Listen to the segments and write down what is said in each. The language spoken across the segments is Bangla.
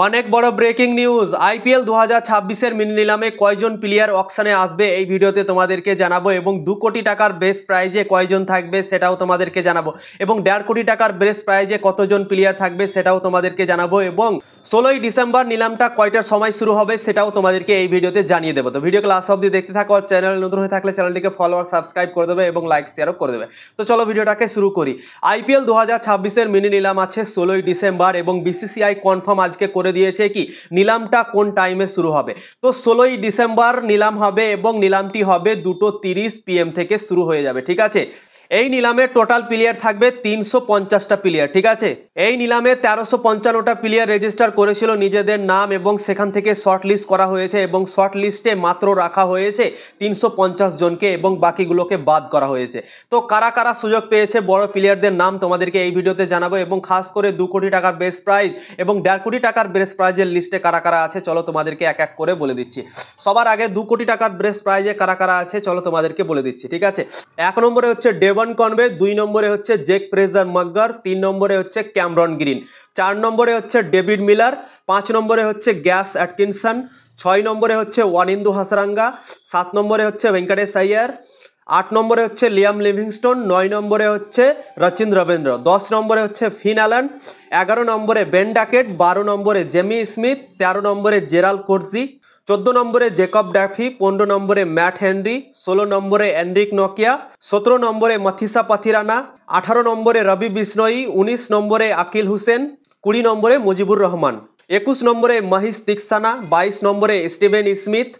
অনেক বড় ব্রেকিং নিউজ। আইপিএল 2026 এর মিনি নিলামে কয়জন প্লেয়ার অকশনে আসবে এই ভিডিওতে তোমাদেরকে জানাবো, এবং 2 কোটি টাকার বেস প্রাইজে কয়জন থাকবে সেটাও তোমাদেরকে জানাবো, এবং 1.5 কোটি টাকার বেস প্রাইজে কতজন প্লেয়ার থাকবে সেটাও তোমাদেরকে জানাবো, এবং 16ই ডিসেম্বর নিলামটা কয়টার সময় শুরু হবে সেটাও তোমাদেরকে এই ভিডিওতে জানিয়ে দেবো। তো ভিডিও ক্লাস অবধি দেখতে থাকো, আর চ্যানেল নতুন হয়ে থাকলে চ্যানেলটিকে ফলো আর সাবস্ক্রাইব করে দেবে এবং লাইক শেয়ারও করে দেবে। তো চলো ভিডিওটাকে শুরু করি। আইপিএল 2026 এর মিনি নিলাম আছে 16ই ডিসেম্বর, এবং বিসিসিআই কনফার্ম আজকে করে দিয়েছে কি নিলামটা কোন টাইমে শুরু হবে। তো 16ই ডিসেম্বর নিলাম হবে, এবং নিলামটি হবে 2:30 PM থেকে শুরু হয়ে যাবে। ঠিক আছে, এই নিলামে টোটাল প্লেয়ার থাকবে 350টা প্লেয়ার। ঠিক আছে, এই নিলামে 1355টা প্লেয়ার রেজিস্টার করেছিল নিজেদের নাম, এবং সেখান থেকে শর্ট লিস্ট করা হয়েছে, এবং শর্ট লিস্টে মাত্র রাখা হয়েছে 350 জনকে, এবং বাকিগুলোকে বাদ করা হয়েছে। তো কারা কারা সুযোগ পেয়েছে বড় প্লেয়ারদের নাম তোমাদেরকে এই ভিডিওতে জানাবো, এবং খাস করে 2 কোটি টাকার বেস প্রাইজ এবং 1.5 কোটি টাকার বেস প্রাইজের লিস্টে কারা কারা আছে চলো তোমাদেরকে এক এক করে বলে দিচ্ছি। সবার আগে 2 কোটি টাকার বেস প্রাইজে কারা কারা আছে চলো তোমাদেরকে বলে দিচ্ছি। ঠিক আছে, 1 নম্বরে হচ্ছে ডেভন কনবে, 2 নম্বরে হচ্ছে জেক ফ্রেজার মগ্গার, 3 নম্বরে হচ্ছে ক্যামরন গ্রিন, 4 নম্বরে হচ্ছে ডেভিড মিলার, 5 নম্বরে হচ্ছে গ্যাস অ্যাটকিনসন, 6 নম্বরে হচ্ছে ওয়ানিন্দু হাসরাঙ্গা, 7 নম্বরে হচ্ছে ভেঙ্কটেশ আইয়ার, 8 নম্বরে হচ্ছে লিয়াম লিভিংস্টোন, 9 নম্বরে হচ্ছে রচিন রবীন্দ্র, 10 নম্বরে হচ্ছে ফিন অ্যালান, 11 নম্বরে বেন ডাকেট, 12 নম্বরে জেমি স্মিথ, 13 নম্বরে জেরাল্ড কোর্জি, 14 নম্বরে জেকব ড্যাফি, 15 নম্বরে ম্যাট হেনরি, 16 নম্বরে এনরিক নোকিয়া, 17 নম্বরে মথিসা পাথিরানা, 18 নম্বরে রবি বিষ্ণোই, 19 নম্বরে আকিল হুসেন, 20 নম্বরে মুজিবুর রহমান, 21 নম্বরে মহিশ তিক্সানা, 22 নম্বরে স্টিভেন স্মিথ,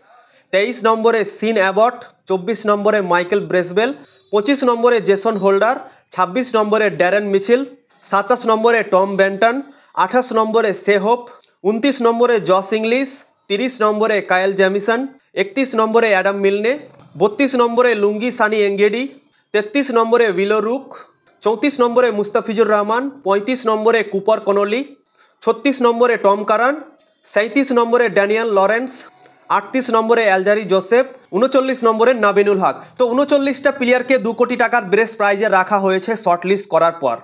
23 নম্বরে সিন অ্যাবট, 24 নম্বরে মাইকেল ব্রেসবেল, 25 নম্বরে জেসন হোল্ডার, 26 নম্বরে ড্যারেন মিচেল, 27 নম্বরে টম বেন্টন, 28 নম্বরে সেহোপ, 29 নম্বরে জস ইংলিশ, 30 নম্বরে কায়েল জ্যামিসন, 31 নম্বরে অ্যাডাম মিলনে, 32 নম্বরে লুঙ্গি সানি এঙ্গেডি, 33 নম্বরে উইলো রুক, 34 নম্বরে মুস্তাফিজুর রহমান, 35 নম্বরে কুপার কনলি, 36 নম্বরে টম কারান, 37 নম্বরে ড্যানিয়েল লরেন্স, 38 নম্বরে অ্যালজারি জোসেফ, 39 নম্বরে নাবিনুল হক। তো 39টা প্লেয়ারকে 2 কোটি টাকার বেস প্রাইজে রাখা হয়েছে শর্টলিস্ট করার পর।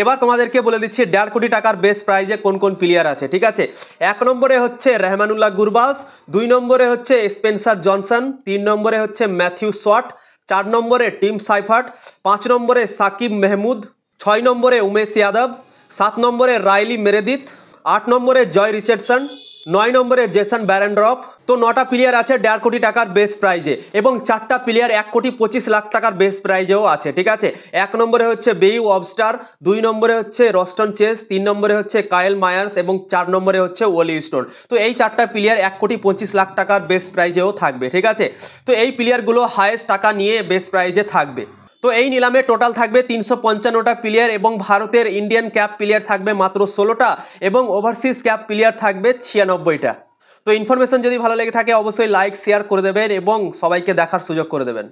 এবার তোমাদেরকে বলে দিচ্ছি 1.5 কোটি টাকার বেস প্রাইজে কোন কোন প্লেয়ার আছে। ঠিক আছে, 1 নম্বরে হচ্ছে রেহমানুল্লাহ গুরবাজ, 2 নম্বরে হচ্ছে স্পেন্সার জনসন, 3 নম্বরে হচ্ছে ম্যাথিউ শট, 4 নম্বরে টিম সাইফার্ট, 5 নম্বরে সাকিব মেহমুদ, 6 নম্বরে উমেশ যাদব, 7 নম্বরে রাইলি মেরেদিথ, 8 নম্বরে জয় রিচার্ডসন, 9 নম্বরে জেসন ব্যারেনড্রপ। তো 9টা প্লেয়ার আছে 1.5 কোটি টাকার বেস প্রাইজে, এবং 4টা প্লেয়ার 1 কোটি 25 লাখ টাকার বেস প্রাইজেও আছে। ঠিক আছে, 1 নম্বরে হচ্ছে বেইউ অবস্টার, 2 নম্বরে হচ্ছে রস্টন চেস, 3 নম্বরে হচ্ছে কায়েল মায়ার্স, এবং 4 নম্বরে হচ্ছে ওলি স্টোন। তো এই 4টা প্লেয়ার 1 কোটি 25 লাখ টাকার বেস প্রাইজেও থাকবে। ঠিক আছে, তো এই প্লেয়ারগুলো হাইয়েস্ট টাকা নিয়ে বেস প্রাইজে থাকবে। তো এই নিলামে টোটাল থাকবে 355টা প্লেয়ার, এবং ভারতের ইন্ডিয়ান ক্যাপ প্লেয়ার থাকবে মাত্র 16টা, এবং ওভারসিজ ক্যাপ প্লেয়ার থাকবে 96টা। তো ইনফরমেশন যদি ভালো লেগে থাকে অবশ্যই লাইক শেয়ার করে দেবেন, এবং সবাইকে দেখার সুযোগ করে দেবেন।